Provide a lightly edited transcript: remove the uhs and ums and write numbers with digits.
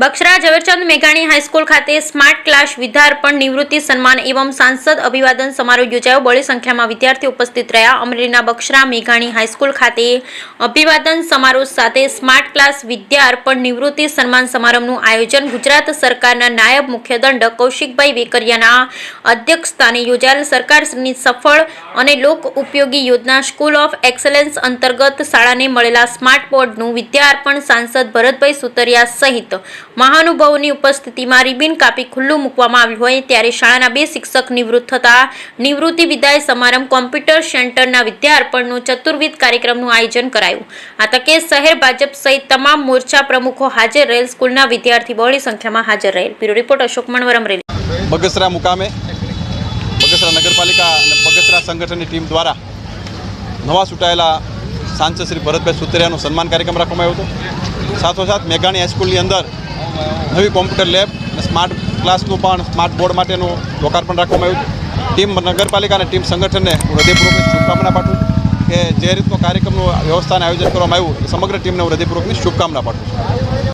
बक्सरा ઝવેરચંદ મેઘાણી હાઈસ્કૂલ ખાતે smart class વિદ્યાર્પણ નિવૃત્તિ સન્માન એવं સાંસદ અભિવાદન સમારોહ યોજાયો। બહોળી સંખ્યામાં વિદ્યાર્થીઓ ઉપસ્થિત રહ્યા। અમરેલીના બક્સરા મેઘાણી હાઈસ્કૂલ ખાતે અભિવાદન સમારોહ સાથે સ્માર્ટ ક્લાસ વિદ્યાર્પણ નિવૃત્તિ સન્માન સમારંભનું આયોજન ગુજરાત સરકારના નાયબ મુખ્ય દંડક કૌશિકભાઈ વેકરિયાના અધ્યક્ષસ્થાને યોજાયેલ સરકારની સફળ અને લોક ઉપયોગી યોજના સ્કૂલ ઓફ એક્સલન્સ અંતર્ગત શાળાને મળેલા સ્માર્ટ બોર્ડનું વિદ્યાર્પણ સાંસદ ભરતભાઈ સુતરિયા સહિત મહાનુભાવોની ઉપસ્થિતિમાં રિબિન કાપી ખુલ્લું મૂકવામાં આવ્યું હોય ત્યારે શાળાના 2 શિક્ષક નિવૃત્ત થતા નિવૃત્તિ વિદાય સમારંભ કોમ્પ્યુટર સેન્ટરના વિદ્યાર્પણનું ચતુર્વિધ કાર્યક્રમનું આયોજન કરાયું। આ તકે શહેર ભાજપ સહિત તમામ મોરચા પ્રમુખો હાજર રહેલ, સ્કૂલના વિદ્યાર્થી બહોળી સંખ્યામાં હાજર રહેલ। Bureau report Ashok Manvar, Amreli. બગસરા મુકામે બગસરા નગરપાલિકા અને બગસરા સંગઠનની ટીમ દ્વારા નવા ચૂંટાયેલા સાંસદ શ્રી ભરતભાઈ સુતરિયાનો સન્માન કાર્યક્રમ રાખવામાં આવ્યો હતો। સાથોસાથ મેઘાણી હાઈસ્કૂલની અંદર નવી કોમ્પ્યુટર લેબ અને સ્માર્ટ ક્લાસનું પણ સ્માર્ટ બોર્ડ માટેનું લોકાર્પણ રાખવામાં આવ્યું। ટીમ નગરપાલિકા અને ટીમ સંગઠનને હું હૃદયપૂર્વકની શુભકામના પાઠવું કે જે રીતનો કાર્યક્રમનું વ્યવસ્થાને આયોજન કરવામાં આવ્યું સમગ્ર ટીમને હું હૃદયપૂર્વકની શુભકામના પાઠવું છું।